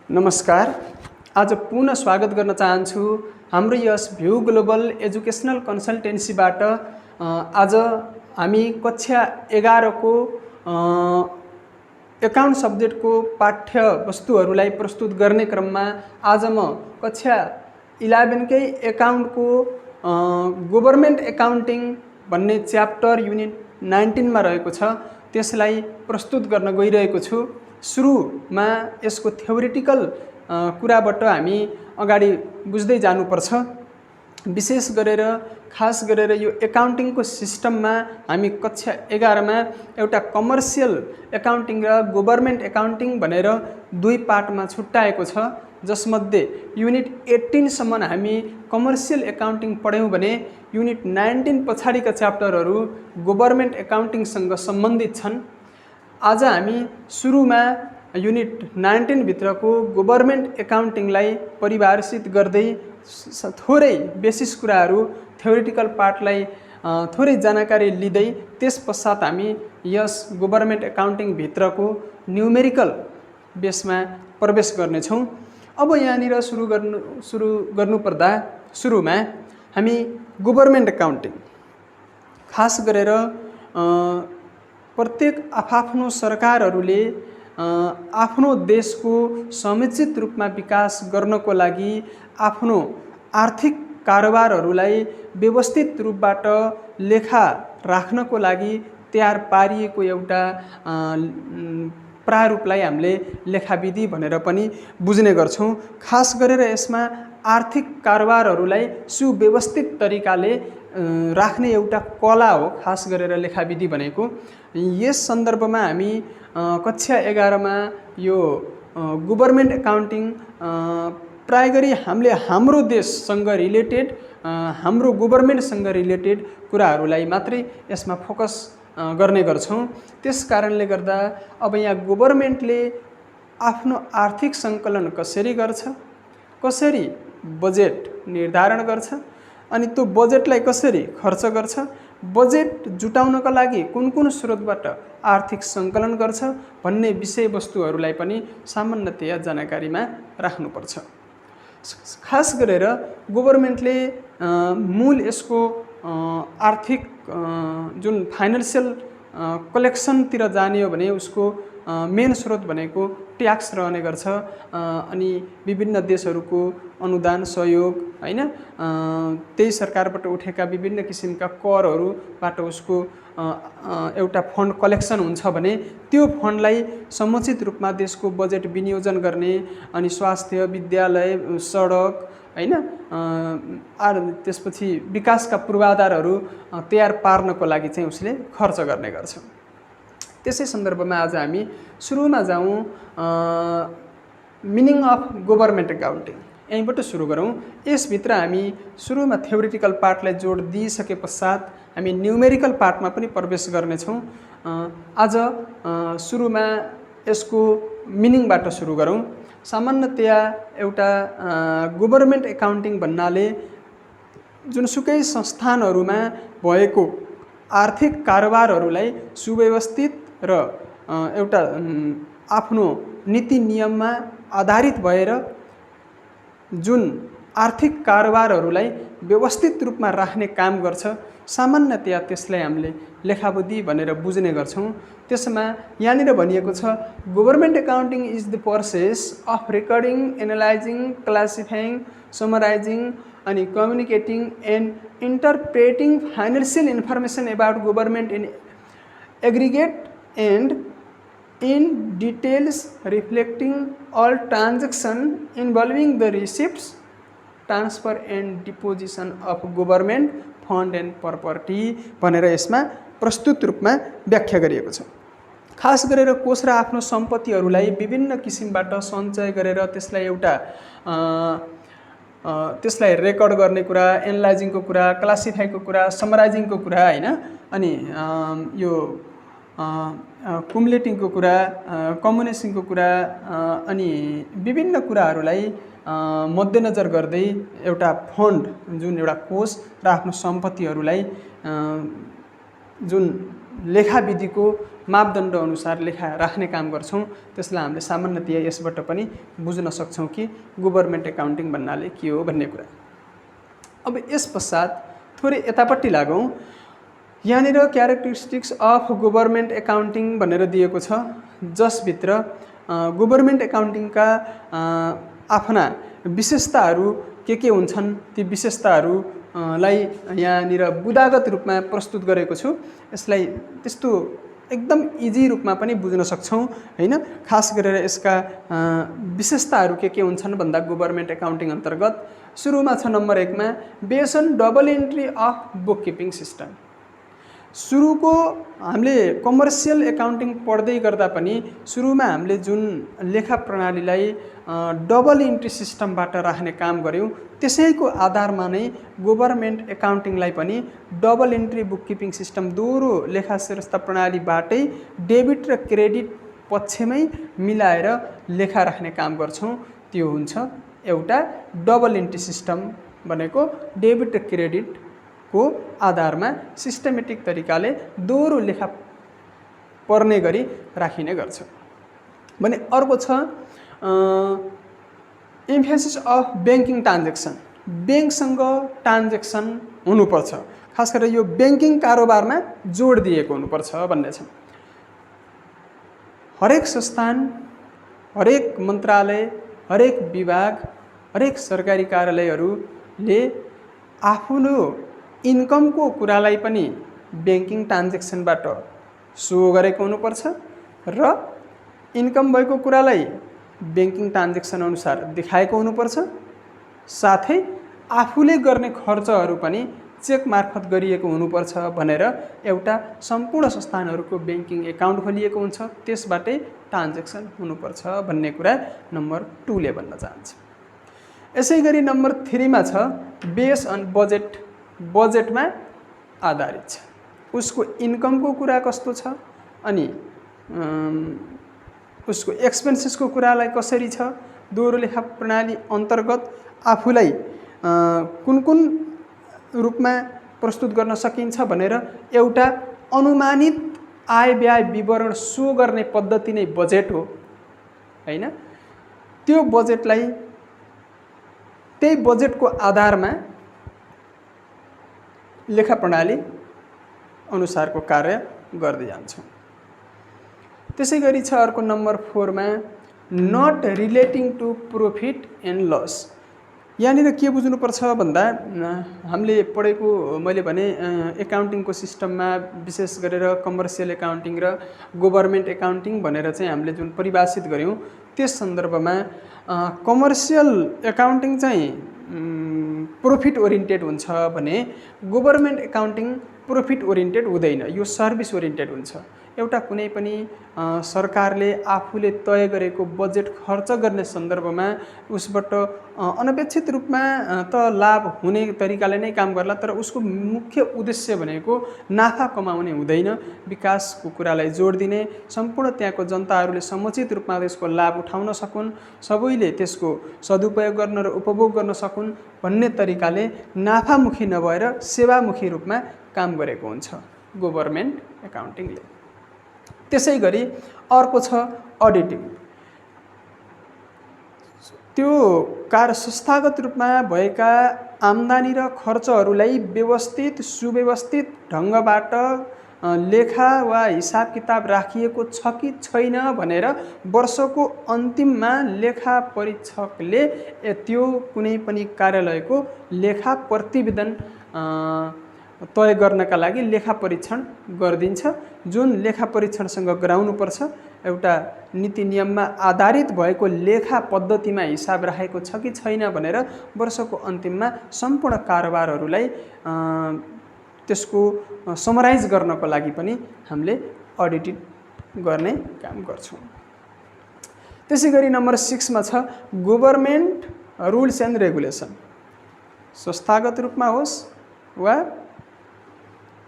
नमस्कार। आज पुनः स्वागत गर्न चाहन्छु हाम्रो यस भ्यू ग्लोबल एजुकेशनल कन्सल्टेन्सीबाट। आज हामी कक्षा 11 को एकाउन्ट सब्जेक्टको पाठ्य वस्तुहरूलाई प्रस्तुत गर्ने क्रममा आज म कक्षा 11 कै एकाउन्टको गभर्नमेन्ट एकाउन्टिङ भन्ने च्याप्टर युनिट 19 मा रहेको छ त्यसलाई प्रस्तुत गर्न गइरहेको छु। सुरुमा यसको थ्योरिटिकल कुराबाट हामी अगाडि बुझ्दै जानुपर्छ। विशेष गरेर खास गरेर यो एकाउन्टिङको सिस्टममा हामी कक्षा 11 मा एउटा कमर्सियल एकाउन्टिङ र गभर्नमेन्ट एकाउन्टिङ भनेर दुई पार्टमा छुट्याएको छ, जसमध्ये युनिट 18 सम्म हामी कमर्सियल एकाउन्टिङ पढ्यौं भने युनिट 19 पछाडिका च्याप्टरहरू गभर्नमेन्ट एकाउन्टिङसँग सम्बन्धित छन्। आज हामी सुरुमा युनिट 19 भित्रको गभर्नमेन्ट एकाउन्टिङलाई परिभाषित गर्दै थोरै बेसिस कुराहरू थ्योरिटिकल पार्टलाई थोरै जानकारी लिँदै त्यसपश्चात हामी यस गभर्नमेन्ट एकाउन्टिङ भित्रको न्युमेरिकल बेसमा प्रवेश गर्नेछौँ। अब यहाँनिर सुरु गर्नुपर्दा सुरुमा हामी गभर्नमेन्ट एकाउन्टिङ खास गरेर प्रत्येक आफ्नो सरकारहरूले आफ्नो देशको समुचित रूपमा विकास गर्नको लागि आफ्नो आर्थिक कारोबारहरूलाई व्यवस्थित रूपबाट लेखा राख्नको लागि तयार पारिएको एउटा प्रारूपलाई हामीले लेखाविधि भनेर पनि बुझ्ने गर्छौँ। खास गरेर यसमा आर्थिक कारोबारहरूलाई सुव्यवस्थित तरिकाले राख्ने एउटा कला हो खास गरेर लेखाविधि भनेको। यस सन्दर्भमा हामी कक्षा 11 मा यो गभर्नमेन्ट एकाउन्टिङ प्राय गरी हामीले हाम्रो देशसँग रिलेटेड हाम्रो गभर्नमेन्टसँग रिलेटेड कुराहरूलाई मात्रै यसमा फोकस गर्ने गर्छौँ। त्यस कारणले गर्दा अब यहाँ गभर्नमेन्टले आफ्नो आर्थिक सङ्कलन कसरी गर्छ, कसरी बजेट निर्धारण गर्छ, अनि त्यो बजेटलाई कसरी खर्च गर्छ, बजेट जुटाउनका लागि कुन कुन स्रोतबाट आर्थिक सङ्कलन गर्छ भन्ने विषयवस्तुहरूलाई पनि सामान्यतया जानकारीमा राख्नुपर्छ। खास गरेर गभर्नमेन्टले मूल यसको आर्थिक जुन फाइनेन्सियल कलेक्सनतिर जाने हो भने उसको मेन स्रोत भनेको ट्याक्स रहने गर्छ। अनि विभिन्न देशहरूको अनुदान सहयोग हैन त्यही सरकारबाट उठेका विभिन्न किसिमका करहरूबाट उसको एउटा फन्ड कलेक्सन हुन्छ भने त्यो फन्डलाई समुचित रूपमा देशको बजेट विनियोजन गर्ने अनि स्वास्थ्य, विद्यालय, सडक हैन त्यसपछि विकासका पूर्वाधारहरू तयार पार्नको लागि चाहिँ उसले खर्च गर्ने गर्छ। त्यसै सन्दर्भमा आज हामी सुरुमा जाउँ मिनिङ अफ गभर्नमेन्ट एकाउन्टिङ, यहीँबाट सुरु गरौँ। यसभित्र हामी सुरुमा थ्योरिटिकल पार्टलाई जोड दिइसके पश्चात हामी न्युमेरिकल पार्टमा पनि प्रवेश गर्नेछौँ। आज सुरुमा यसको मिनिङबाट सुरु गरौँ। सामान्यतया एउटा गभर्नमेन्ट एकाउन्टिङ भन्नाले जुनसुकै संस्थानहरूमा भएको आर्थिक कारोबारहरूलाई सुव्यवस्थित र एउटा आफ्नो नीति नियममा आधारित भएर जुन आर्थिक कारोबारहरूलाई व्यवस्थित रूपमा राख्ने काम गर्छ, सामान्यतया त्यसलाई हामीले लेखाविधि भनेर बुझ्ने गर्छौँ। त्यसमा यहाँनिर भनिएको छ government accounting is the process of recording, analysing, classifying, summarising अनि communicating and interpreting financial information about government in aggregate and in details reflecting all transaction involving the receipts, transfer and deposition of government fund and property भनेर यसमा प्रस्तुत रूपमा व्याख्या गरिएको छ। खास गरेर कोष र आफ्नो सम्पत्तिहरूलाई विभिन्न किसिमबाट सञ्चय गरेर त्यसलाई एउटा त्यसलाई रेकर्ड गर्ने कुरा, एनालाइजिङको कुरा, क्लासिफाईको कुरा, समराइजिङको कुरा हैन अनि यो कुमुलेटिङको कुरा, कम्युनिकेसनको कुरा अनि विभिन्न कुराहरूलाई मध्यनजर गर्दै एउटा फन्ड जुन एउटा कोष र आफ्नो सम्पत्तिहरूलाई जुन लेखाविधिको मापदण्ड अनुसार लेखा राख्ने काम गर्छौँ त्यसलाई हामीले सामान्यतया यसबाट पनि बुझ्न सक्छौँ कि गभर्नमेन्ट एकाउन्टिङ भन्नाले के हो भन्ने कुरा। अब यस पश्चात थोरै यतापट्टि लागौँ। यहाँनिर क्यारेक्टरिस्टिक्स अफ गभर्नमेन्ट एकाउन्टिङ भनेर दिएको छ, जसभित्र गभर्नमेन्ट एकाउन्टिङका आफ्ना विशेषताहरू के हुन्छन् ती विशेषताहरूलाई यहाँनिर बुदागत रूपमा प्रस्तुत गरेको छु। यसलाई त्यस्तो एकदम इजी रूपमा पनि बुझ्न सक्छौँ हैन। खास गरेर यसका विशेषताहरू के हुन्छन् भन्दा गभर्नमेन्ट एकाउन्टिङ अन्तर्गत सुरुमा छ नम्बर 1 मा based on double entry of book keeping system. सुरुको हामीले कमर्सियल एकाउन्टिङ पढ्दै गर्दा पनि सुरुमा हामीले जुन लेखा प्रणालीलाई डबल इन्ट्री सिस्टमबाट राख्ने काम गऱ्यौँ त्यसैको आधारमा नै गभर्नमेन्ट एकाउन्टिङलाई पनि double entry book keeping system दोहोरो लेखा शिरस्ता प्रणालीबाटै डेबिट र क्रेडिट पक्षमै मिलाएर लेखा राख्ने काम गर्छौँ। त्यो हुन्छ एउटा डबल इन्ट्री सिस्टम भनेको डेबिट र क्रेडिट को आधारमा सिस्टमेटिक तरिकाले दोहोरो लेखा पर्ने गरी राखिने गर्छ भने। अर्को छ एम्फेसिस अफ ब्याङ्किङ ट्रान्जेक्सन। ब्याङ्कसँग ट्रान्जेक्सन हुनुपर्छ, खास गरेर यो ब्याङ्किङ कारोबारमा जोड दिएको हुनुपर्छ भन्ने छ। हरेक संस्थान, हरेक मन्त्रालय, हरेक विभाग, हरेक सरकारी कार्यालयहरूले आफ्नो इन्कमको कुरालाई पनि ब्याङ्किङ ट्रान्जेक्सनबाट सो गरेको हुनुपर्छ र इन्कम भएको कुरालाई ब्याङ्किङ ट्रान्जेक्सन अनुसार देखाएको हुनुपर्छ। साथै आफूले गर्ने खर्चहरू पनि चेक मार्फत गरिएको हुनुपर्छ भनेर एउटा सम्पूर्ण संस्थानहरूको ब्याङ्किङ एकाउन्ट खोलिएको हुन्छ, त्यसबाटै ट्रान्जेक्सन हुनुपर्छ भन्ने कुरा नम्बर 2 ले भन्न चाहन्छ। यसै गरी नम्बर 3 मा छ बेस अन बजेट। बजेटमा आधारित छ, उसको इन्कमको कुरा कस्तो छ अनि उसको एक्सपेन्सेसको कुरालाई कसरी छ, दोहोरो लेखा प्रणाली अन्तर्गत आफूलाई कुन कुन रूपमा प्रस्तुत गर्न सकिन्छ भनेर एउटा अनुमानित आय व्यय विवरण सो गर्ने पद्धति नै बजेट हो हैन। त्यो बजेटलाई त्यही बजेटको आधारमा लेखा प्रणाली अनुसारको कार्य गर्दै जान्छौँ। त्यसै गरी छ अर्को नम्बर 4 मा not relating to profit and loss. यहाँनिर के बुझ्नुपर्छ भन्दा हामीले पढेको मैले भने एकाउन्टिङको सिस्टममा विशेष गरेर कमर्सियल एकाउन्टिङ र गभर्नमेन्ट एकाउन्टिङ भनेर चाहिँ हामीले जुन परिभाषित गर्यौँ त्यस सन्दर्भमा कमर्सियल एकाउन्टिङ चाहिँ प्रॉफिट ओरिएन्टेड हुन्छ भने गभर्नमेन्ट एकाउन्टिङ प्रॉफिट ओरिएन्टेड हुँदैन, यो सर्भिस ओरिएन्टेड हुन्छ। एउटा कुनै पनि सरकारले आफूले तय गरेको बजेट खर्च गर्ने सन्दर्भमा उसबाट अनपेक्षित रूपमा त लाभ हुने तरिकाले नै काम गर्ला, तर उसको मुख्य उद्देश्य भनेको नाफा कमाउने हुँदैन, विकासको कुरालाई जोड दिने, सम्पूर्ण त्यहाँको जनताहरूले समुचित रूपमा त्यसको लाभ उठाउन सकुन्, सबैले त्यसको सदुपयोग गर्न र उपभोग गर्न सकुन् भन्ने तरिकाले नाफामुखी नभएर सेवामुखी रूपमा काम गरेको हुन्छ गभर्नमेन्ट एकाउन्टिङले। त्यसै गरी अर्को छ अडिटिङ। त्यो कार्य संस्थागत रूपमा भएका आम्दानी र खर्चहरूलाई व्यवस्थित सुव्यवस्थित ढङ्गबाट लेखा वा हिसाब किताब राखिएको छ कि छैन भनेर वर्षको अन्तिममा लेखा परीक्षकले त्यो कुनै पनि कार्यालयको लेखा प्रतिवेदन तय गर्नका लागि लेखा परीक्षण गरिदिन्छ, जुन लेखा परीक्षणसँग गराउनुपर्छ। एउटा नीति नियममा आधारित भएको लेखा पद्धतिमा हिसाब राखेको छ कि छैन भनेर वर्षको अन्तिममा सम्पूर्ण कारोबारहरूलाई त्यसको समराइज गर्नको लागि पनि हामीले अडिट गर्ने काम गर्छौँ। त्यसै गरी नम्बर 6 मा छ गभर्नमेन्ट रुल्स एन्ड रेगुलेसन। संस्थागत रूपमा होस् वा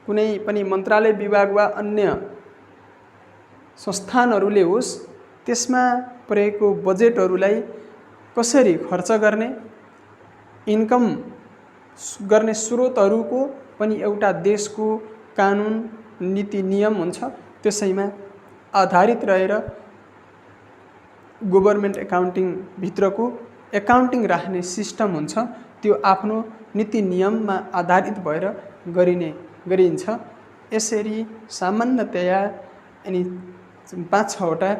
कुनै पनि मन्त्रालय विभाग वा अन्य संस्थानहरूले होस्, त्यसमा परेको बजेटहरूलाई कसरी खर्च गर्ने, इन्कम गर्ने स्रोतहरूको पनि एउटा देशको कानुन नीति नियम हुन्छ, त्यसैमा आधारित रहेर गभर्नमेन्ट एकाउन्टिङ भित्रको एकाउन्टिङ राख्ने सिस्टम हुन्छ त्यो आफ्नो नीति नियममा आधारित भएर गरिन्छ। यसरी सामान्यतया अनि 5-6 वटा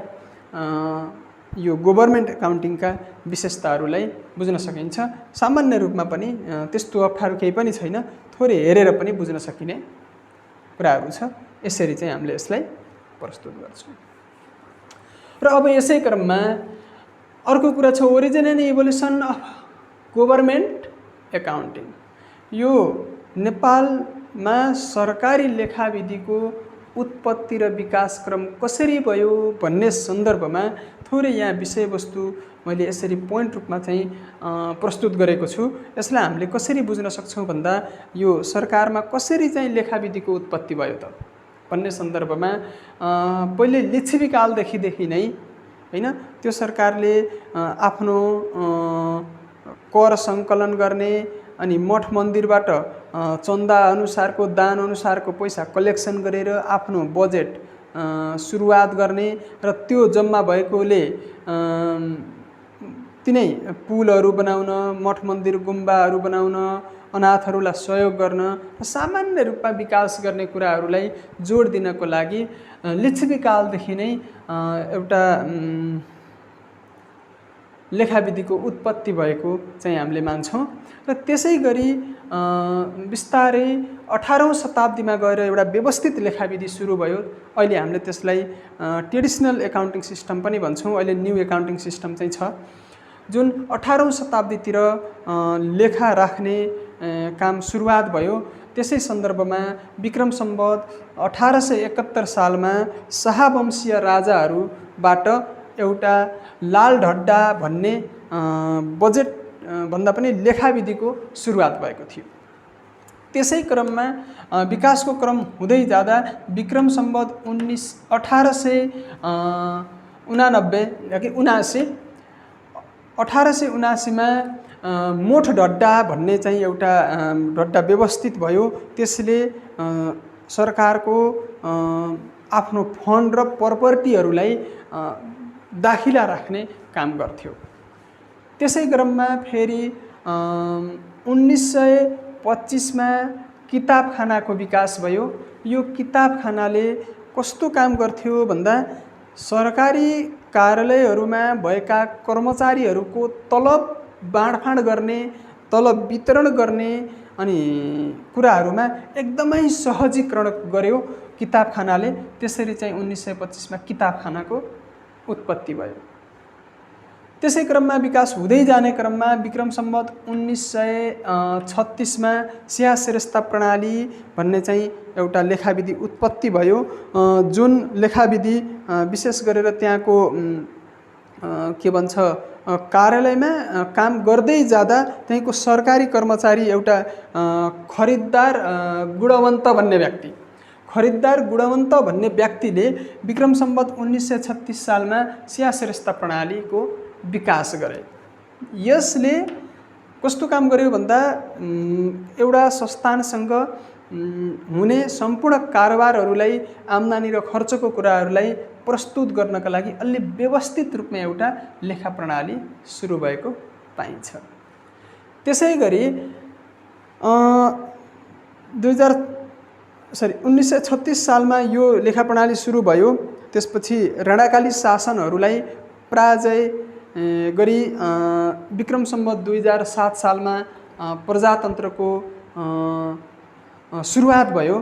यो गभर्नमेन्ट एकाउन्टिङका विशेषताहरूलाई बुझ्न सकिन्छ। सामान्य रूपमा पनि त्यस्तो अप्ठ्यारो केही पनि छैन, थोरै हेरेर पनि बुझ्न सकिने कुराहरू छ। यसरी चाहिँ हामीले यसलाई प्रस्तुत गर्छौँ। र अब यसै क्रममा अर्को कुरा छ origin and evolution of government accounting. यो नेपालमा सरकारी लेखाविधिको उत्पत्ति र विकास क्रम कसरी भयो भन्ने सन्दर्भमा थोरै यहाँ विषयवस्तु मैले यसरी पोइन्ट रूपमा चाहिँ प्रस्तुत गरेको छु। यसलाई हामीले कसरी बुझ्न सक्छौँ भन्दा यो सरकारमा कसरी चाहिँ लेखाविधिको उत्पत्ति भयो त भन्ने सन्दर्भमा पहिले लिच्छवी कालदेखि नै हैन त्यो सरकारले आफ्नो कर सङ्कलन गर्ने अनि मठ मन्दिरबाट चन्दा अनुसारको दान अनुसारको पैसा कलेक्सन गरेर आफ्नो बजेट सुरुवात गर्ने र त्यो जम्मा भएकोले तिनै पुलहरू बनाउन, मठ मन्दिर गुम्बाहरू बनाउन, अनाथहरूलाई सहयोग गर्न र सामान्य रूपमा विकास गर्ने कुराहरूलाई जोड दिनको लागि लिच्छवी कालदेखि नै एउटा लेखाविधिको उत्पत्ति भएको चाहिँ हामीले मान्छौँ। र त्यसै गरी बिस्तारै 18औं शताब्दीमा गएर एउटा व्यवस्थित लेखाविधि सुरु भयो। अहिले हामीले त्यसलाई ट्रेडिसनल एकाउन्टिङ सिस्टम पनि भन्छौँ। अहिले न्यू एकाउन्टिङ सिस्टम चाहिँ छ जुन 18औं शताब्दीतिर लेखा राख्ने काम सुरुवात भयो। त्यसै सन्दर्भमा विक्रम सम्वत 1871 सालमा शाहवंशीय राजाहरूबाट एउटा लालढड्डा भन्ने बजेट भन्दा पनि लेखाविधिको सुरुवात भएको थियो। त्यसै क्रममा विकासको क्रम हुँदै जाँदा विक्रम सम्वत 1879 मा मोठ ढड्डा भन्ने चाहिँ एउटा ढड्डा व्यवस्थित भयो। त्यसले सरकारको आफ्नो फन्ड र प्रपर्टीहरूलाई दाखिला राख्ने काम गर्थ्यो। त्यसै क्रममा फेरि 1925 मा किताबखानाको विकास भयो। यो किताबखानाले कस्तो काम गर्थ्यो भन्दा सरकारी कार्यालयहरूमा भएका कर्मचारीहरूको तलब बाँडफाँड गर्ने, तलब वितरण गर्ने अनि कुराहरूमा एकदमै सहजीकरण गर्यो किताबखानाले। त्यसरी चाहिँ 1925 मा किताबखानाको उत्पत्ति भयो। त्यसै क्रममा विकास हुँदै जाने क्रममा विक्रम सम्वत 1936 मा स्याह श्रेष्ठता प्रणाली भन्ने चाहिँ एउटा लेखाविधि उत्पत्ति भयो। जुन लेखाविधि विशेष गरेर त्यहाँको के भन्छ कार्यालयमा काम गर्दै जाँदा त्यहीँको सरकारी कर्मचारी एउटा खरिददार गुणवन्त भन्ने व्यक्तिले विक्रम सम्वत 1936 सालमा स्याह श्रेष्ठता प्रणालीको विकास गरे। यसले कस्तो काम गर्यो भन्दा एउटा संस्थानसँग हुने सम्पूर्ण कारोबारहरूलाई, आम्दानी र खर्चको कुराहरूलाई प्रस्तुत गर्नका लागि अलि व्यवस्थित रूपमा एउटा लेखा प्रणाली सुरु भएको पाइन्छ। त्यसै गरी 1936 सालमा यो लेखा प्रणाली सुरु भयो। त्यसपछि राणाकाली शासनहरूलाई पराजय गरी विक्रम सम्वत 2007 सालमा प्रजातन्त्रको सुरुवात भयो।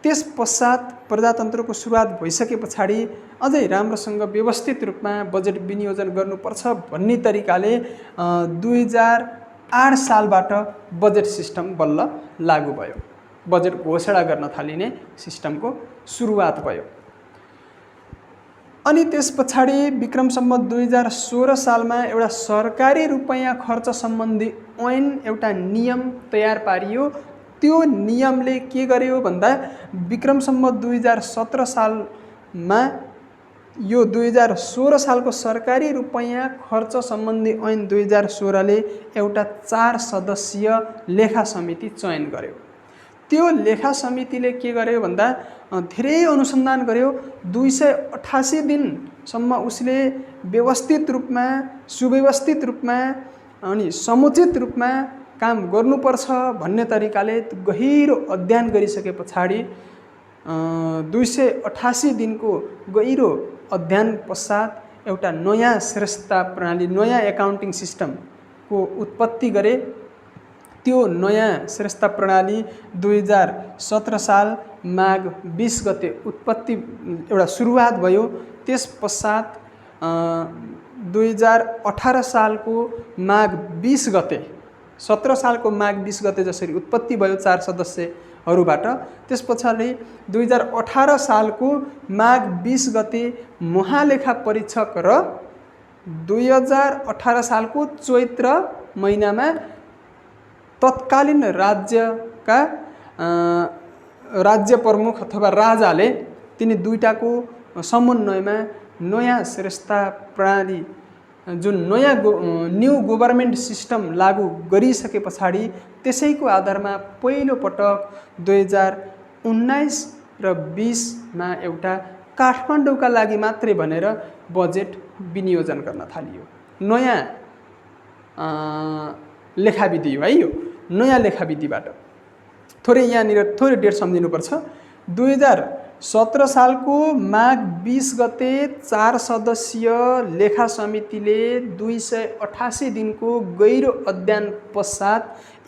त्यस पश्चात प्रजातन्त्रको सुरुवात भइसके पछाडि अझै राम्रोसँग व्यवस्थित रूपमा बजेट विनियोजन गर्नुपर्छ भन्ने तरिकाले 2008 सालबाट बजेट सिस्टम बल्ल लागू भयो। बजेट घोषणा गर्न थालिने सिस्टमको सुरुवात भयो। अनि त्यस पछाडि विक्रम सम्वत 2016 सालमा एउटा सरकारी रुपैयाँ खर्च सम्बन्धी ऐन एउटा नियम तयार पारियो। त्यो नियमले के गर्यो भन्दा विक्रम सम्वत 2017 सालमा यो 2016 सालको सरकारी रुपैयाँ खर्च सम्बन्धी ऐन 2016 ले एउटा 4 सदस्यीय लेखा समिति चयन गर्यो। त्यो लेखा समितिले के गर्यो भन्दा धेरै अनुसन्धान गर्यो। 288 दिनसम्म उसले व्यवस्थित रूपमा, सुव्यवस्थित रूपमा अनि समुचित रूपमा काम गर्नुपर्छ भन्ने तरिकाले गहिरो अध्ययन गरिसके पछाडि 288 दिनको गहिरो अध्ययन पश्चात एउटा नयाँ श्रेष्ठता प्रणाली, नयाँ एकाउन्टिङ सिस्टमको उत्पत्ति गरे। त्यो नयाँ श्रेष्ठता प्रणाली 2017 साल माघ 20 गते उत्पत्ति एउटा सुरुवात भयो। त्यस पश्चात 2018 सालको माघ 20 गते, 17 सालको माघ 20 गते जसरी उत्पत्ति भयो 4 सदस्यहरूबाट, त्यस पछाडि 2018 सालको माघ 20 गते महालेखा परीक्षक र 2018 सालको चैत्र महिनामा तत्कालीन राज्यका राज्य प्रमुख अथवा राजाले तिनी दुईटाको समन्वयमा नयाँ श्रेष्ठता प्रणाली, जुन नयाँ न्यू गभर्नमेन्ट सिस्टम लागू गरिसके पछाडि त्यसैको आधारमा पहिलो पटक 2019 र 20मा एउटा काठमाडौँका लागि मात्रै भनेर बजेट विनियोजन गर्न थालियो। नयाँ लेखाविधि हो है यो, नयाँ लेखाविधिबाट। यहाँनिर थोरै डेट सम्झिनुपर्छ। 2017 सालको माघ 20 गते 4 सदस्यीय लेखा समितिले 288 दिनको गहिरो अध्ययन पश्चात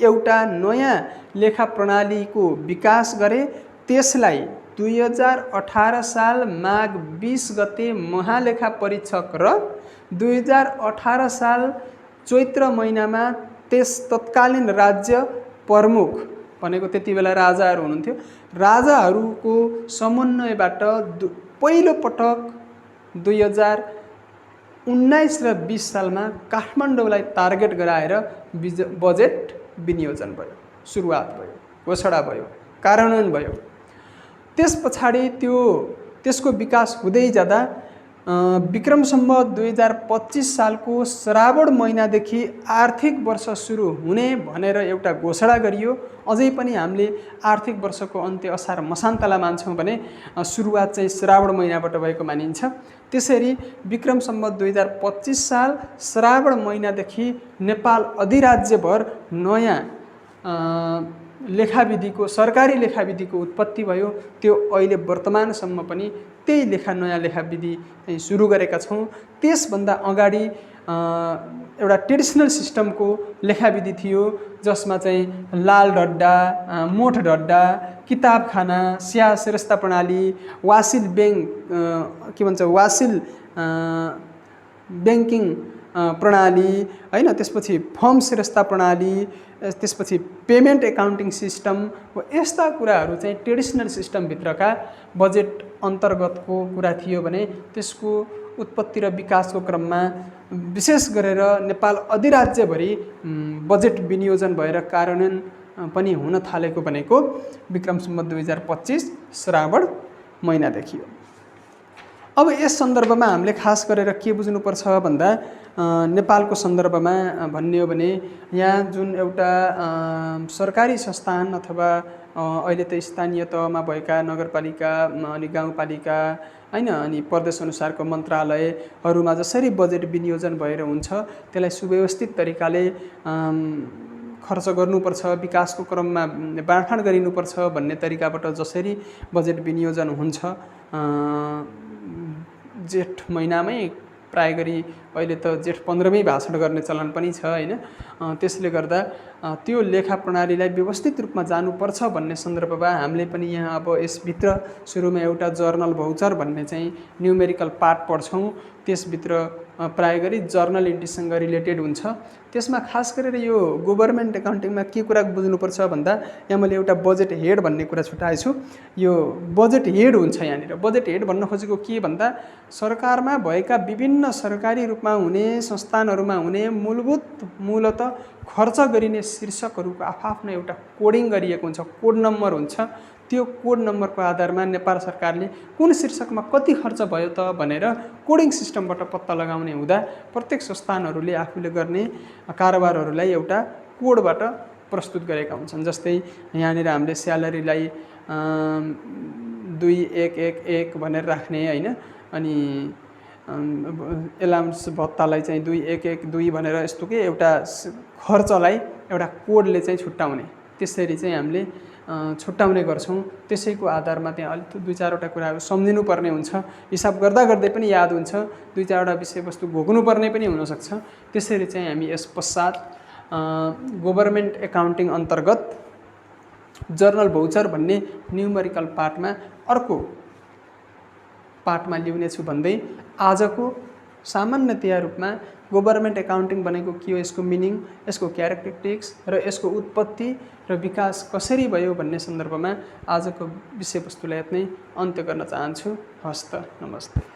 एउटा नयाँ लेखा प्रणालीको विकास गरे। त्यसलाई 2018 साल माघ 20 गते महालेखा परीक्षक र 2018 साल चैत्र महिनामा त्यस तत्कालीन राज्य प्रमुख भनेको त्यति बेला राजाहरू हुनुहुन्थ्यो, राजाहरूको समन्वयबाट पहिलो पटक 2019 र 20 सालमा काठमाडौँलाई टार्गेट गराएर बजेट विनियोजन भयो, सुरुवात भयो, घोषणा भयो, कार्यान्वयन भयो। त्यस पछाडि त्यसको विकास हुँदै जाँदा विक्रम सम्वत 2025 सालको श्रावण महिनादेखि आर्थिक वर्ष सुरु हुने भनेर एउटा घोषणा गरियो। अझै पनि हामीले आर्थिक वर्षको अन्त्य असार मसान्तलाई मान्छौँ भने सुरुवात चाहिँ श्रावण महिनाबाट भएको मानिन्छ। त्यसरी विक्रम सम्वत 2025 साल श्रावण महिनादेखि नेपाल अधिराज्यभर नयाँ लेखाविधिको, सरकारी लेखाविधिको उत्पत्ति भयो। त्यो अहिले वर्तमानसम्म पनि त्यही नयाँ लेखाविधि चाहिँ सुरु गरेका छौँ। त्यसभन्दा अगाडि एउटा ट्रेडिसनल सिस्टमको लेखाविधि थियो जसमा चाहिँ लाल ढड्डा, मोठ ढड्डा, किताबखाना, स्या श्रेष्ठता प्रणाली, वासिल ब्याङ्क के भन्छ वासिल ब्याङ्किङ प्रणाली हैन, त्यसपछि फर्म श्रेष्ठता प्रणाली, त्यसपछि पेमेन्ट एकाउन्टिङ सिस्टम, यस्ता कुराहरू चाहिँ ट्रेडिसनल सिस्टमभित्रका बजेट अन्तर्गतको कुरा थियो भने त्यसको उत्पत्ति र विकासको क्रममा विशेष गरेर नेपाल अधिराज्यभरि बजेट विनियोजन भएर कार्यान्वयन पनि हुन थालेको भनेको विक्रम सम्वत 2025 श्रावण महिनादेखि हो। अब यस सन्दर्भमा हामीले खास गरेर के बुझ्नुपर्छ भन्दा नेपालको सन्दर्भमा भन्ने हो भने यहाँ जुन एउटा सरकारी संस्थान अथवा अहिले त स्थानीय तहमा भएका नगरपालिका अनि गाउँपालिका हैन अनि प्रदेश अनुसारको मन्त्रालयहरूमा जसरी बजेट विनियोजन भएर हुन्छ त्यसलाई सुव्यवस्थित तरिकाले खर्च गर्नुपर्छ, विकासको क्रममा बाँडफाँड गरिनुपर्छ भन्ने तरिकाबाट जसरी बजेट विनियोजन हुन्छ जेठ महिनामै प्राय गरी अहिले त जेठ 15मै भाषण गर्ने चलन पनि छ हैन। त्यसले गर्दा त्यो लेखा प्रणालीलाई व्यवस्थित रूपमा जानुपर्छ भन्ने सन्दर्भमा हामीले पनि यहाँ अब यसभित्र सुरुमा एउटा जर्नल भौचर भन्ने चाहिँ न्युमेरिकल पार्ट पढ्छौँ। त्यसभित्र प्राय गरी जर्नल इन्ट्रीसँग रिलेटेड हुन्छ। त्यसमा खास गरेर यो गभर्नमेन्ट एकाउन्टिङमा के कुरा बुझ्नुपर्छ भन्दा यहाँ मैले एउटा बजेट हेड भन्ने कुरा छुटाएछु। यो बजेट हेड हुन्छ यहाँनिर। बजेट हेड भन्न खोजेको के भन्दा सरकारमा भएका विभिन्न सरकारी रूपमा हुने संस्थानहरूमा हुने मूलत खर्च गरिने शीर्षकहरूको आफ्नो एउटा कोडिङ गरिएको हुन्छ, कोड नम्बर हुन्छ। त्यो कोड नम्बरको आधारमा नेपाल सरकारले कुन शीर्षकमा कति खर्च भयो त भनेर कोडिङ सिस्टमबाट पत्ता लगाउने हुँदा प्रत्येक संस्थानहरूले आफूले गर्ने कारोबारहरूलाई एउटा कोडबाट प्रस्तुत गरेका हुन्छन्। जस्तै यहाँनिर हामीले स्यालेरीलाई 2111 भनेर राख्ने होइन, अनि एलाउन्स भत्तालाई चाहिँ 2112 भनेर यस्तो के एउटा खर्चलाई एउटा कोडले चाहिँ छुट्याउने, त्यसरी चाहिँ हामीले छुट्याउने गर्छौँ। त्यसैको आधारमा त्यहाँ अलिक 2-4वटा कुराहरू सम्झिनुपर्ने हुन्छ, हिसाब गर्दा गर्दै पनि याद हुन्छ, 2-4वटा विषयवस्तु घोक्नुपर्ने पनि हुनसक्छ। त्यसरी चाहिँ हामी यस पश्चात गभर्नमेन्ट एकाउन्टिङ अन्तर्गत जर्नल भौचर भन्ने न्युमेरिकल पार्टमा अर्को पार्टमा ल्याउनेछु भन्दै आजको सामान्यतया रूपमा गभर्नमेन्ट एकाउन्टिङ भनेको के हो, यसको मिनिङ, यसको क्यारेक्टरिस्टिक्स र यसको उत्पत्ति र विकास कसरी भयो भन्ने सन्दर्भमा आजको विषयवस्तुलाई यति नै अन्त्य गर्न चाहन्छु। हस्त, नमस्ते।